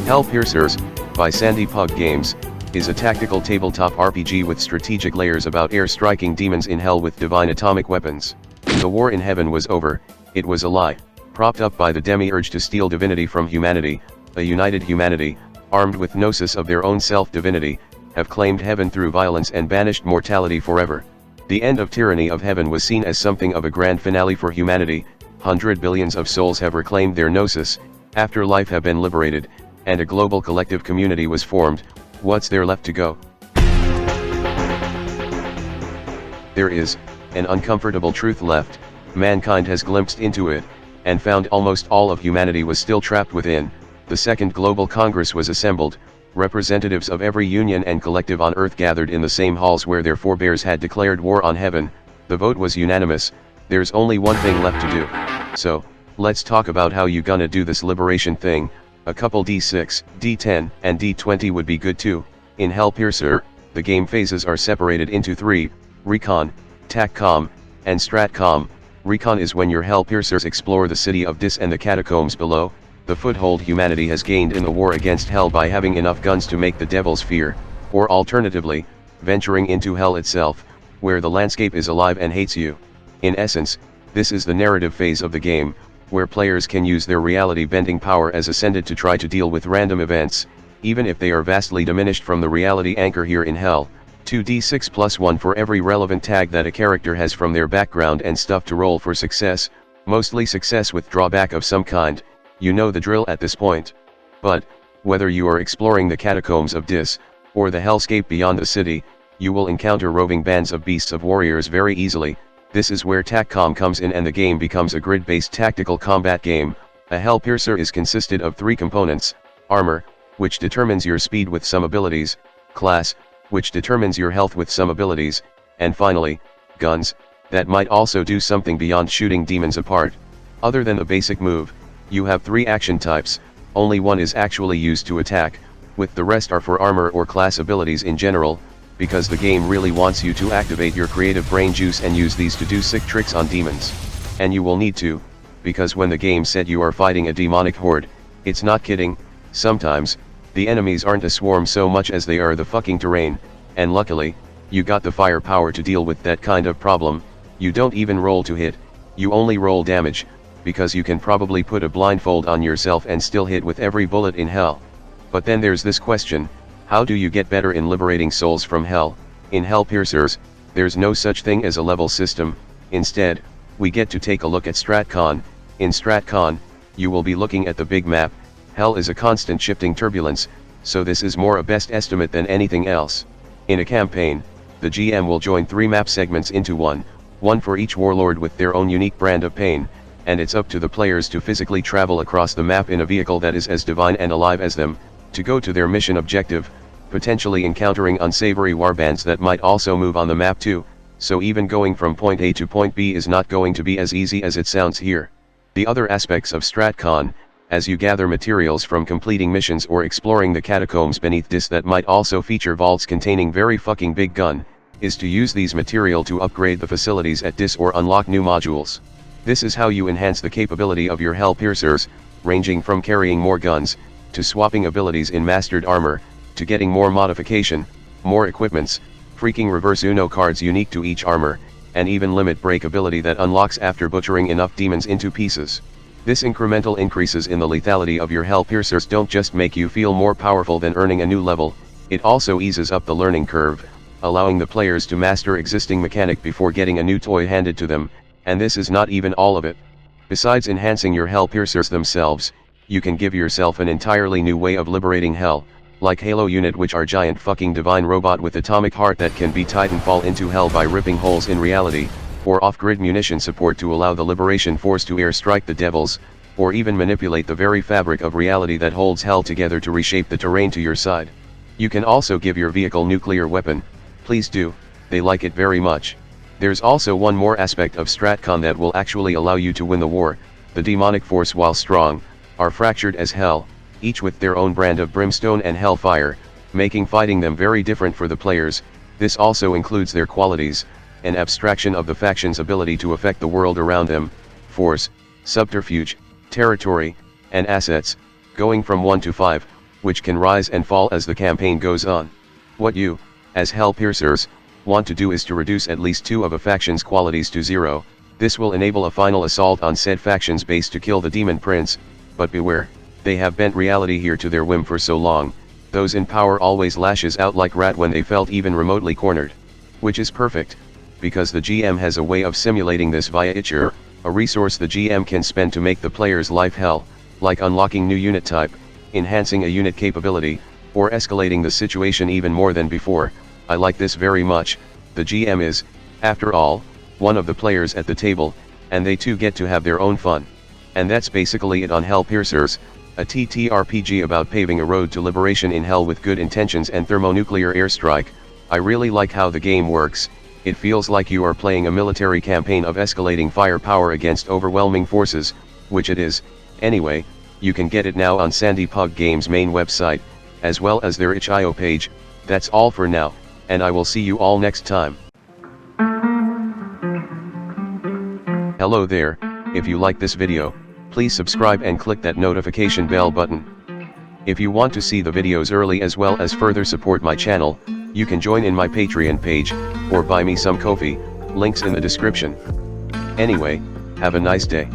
Hellpiercers, by Sandy Pug Games, is a tactical tabletop RPG with strategic layers about air-striking demons in hell with divine atomic weapons. The war in heaven was over, it was a lie, propped up by the demiurge to steal divinity from humanity. A united humanity, armed with gnosis of their own self-divinity, have claimed heaven through violence and banished mortality forever. The end of tyranny of heaven was seen as something of a grand finale for humanity. 100 billions of souls have reclaimed their gnosis, afterlife have been liberated, and a global collective community was formed. What's there left to go? There is an uncomfortable truth left. Mankind has glimpsed into it, and found almost all of humanity was still trapped within. The Second Global Congress was assembled. Representatives of every union and collective on earth gathered in the same halls where their forebears had declared war on heaven. The vote was unanimous. There's only one thing left to do. So, let's talk about how you gonna do this liberation thing. A couple D6, D10, and D20 would be good too. In Hellpiercer, the game phases are separated into 3, Recon, Taccom, and Stratcom. Recon is when your Hellpiercers explore the city of Dis and the catacombs below, the foothold humanity has gained in the war against hell by having enough guns to make the devils fear, or alternatively, venturing into hell itself, where the landscape is alive and hates you. In essence, this is the narrative phase of the game, where players can use their reality-bending power as ascended to try to deal with random events, even if they are vastly diminished from the reality anchor here in hell. 2d6 plus 1 for every relevant tag that a character has from their background and stuff to roll for success, mostly success with drawback of some kind. You know the drill at this point. But, whether you are exploring the catacombs of Dis, or the hellscape beyond the city, you will encounter roving bands of beasts of warriors very easily. This is where Taccom comes in and the game becomes a grid-based tactical combat game. A Hellpiercer is consisted of 3 components: armor, which determines your speed with some abilities, class, which determines your health with some abilities, and finally, guns, that might also do something beyond shooting demons apart. Other than the basic move, you have 3 action types, only one is actually used to attack, with the rest are for armor or class abilities in general, because the game really wants you to activate your creative brain juice and use these to do sick tricks on demons. And you will need to, because when the game said you are fighting a demonic horde, it's not kidding. Sometimes, the enemies aren't a swarm so much as they are the fucking terrain, and luckily, you got the firepower to deal with that kind of problem. You don't even roll to hit, you only roll damage, because you can probably put a blindfold on yourself and still hit with every bullet in hell. But then there's this question: how do you get better in liberating souls from hell? In Hellpiercers, there's no such thing as a level system. Instead, we get to take a look at Stratcom. In Stratcom, you will be looking at the big map. Hell is a constant shifting turbulence, so this is more a best estimate than anything else. In a campaign, the GM will join 3 map segments into one for each warlord with their own unique brand of pain, and it's up to the players to physically travel across the map in a vehicle that is as divine and alive as them, to go to their mission objective, potentially encountering unsavory warbands that might also move on the map too, so even going from point A to point B is not going to be as easy as it sounds here. The other aspects of Stratcom, as you gather materials from completing missions or exploring the catacombs beneath Dis that might also feature vaults containing very fucking big gun, is to use these material to upgrade the facilities at Dis or unlock new modules. This is how you enhance the capability of your Hellpiercers, ranging from carrying more guns, to swapping abilities in mastered armor, to getting more modification, more equipments, freaking reverse Uno cards unique to each armor, and even limit break ability that unlocks after butchering enough demons into pieces. This incremental increases in the lethality of your Hellpiercers don't just make you feel more powerful than earning a new level, it also eases up the learning curve, allowing the players to master existing mechanic before getting a new toy handed to them. And this is not even all of it. Besides enhancing your Hellpiercers themselves, you can give yourself an entirely new way of liberating hell, like Halo Unit, which are giant fucking divine robot with atomic heart that can be Titanfall into hell by ripping holes in reality, or off-grid munition support to allow the liberation force to airstrike the devils, or even manipulate the very fabric of reality that holds hell together to reshape the terrain to your side. You can also give your vehicle nuclear weapon. Please do, they like it very much. There's also one more aspect of Stratcom that will actually allow you to win the war. The demonic force, while strong, are fractured as hell, each with their own brand of brimstone and hellfire, making fighting them very different for the players. This also includes their qualities, an abstraction of the faction's ability to affect the world around them, force, subterfuge, territory, and assets, going from 1 to 5, which can rise and fall as the campaign goes on. What you, as Hellpiercers, want to do is to reduce at least 2 of a faction's qualities to 0, this will enable a final assault on said faction's base to kill the Demon Prince, but beware, they have bent reality here to their whim for so long, those in power always lashes out like rat when they felt even remotely cornered. Which is perfect, because the GM has a way of simulating this via itcher, a resource the GM can spend to make the player's life hell, like unlocking new unit type, enhancing a unit capability, or escalating the situation even more than before. I like this very much. The GM is, after all, one of the players at the table, and they too get to have their own fun. And that's basically it on Hellpiercers, a ttrpg about paving a road to liberation in hell with good intentions and thermonuclear airstrike. I really like how the game works. It feels like you are playing a military campaign of escalating firepower against overwhelming forces, which it is. Anyway, you can get it now on Sandy Pug Games' main website, as well as their itch.io page. That's all for now, and I will see you all next time. Hello there, if you like this video, please subscribe and click that notification bell button. If you want to see the videos early as well as further support my channel, you can join in my Patreon page, or buy me some coffee, links in the description. Anyway, have a nice day.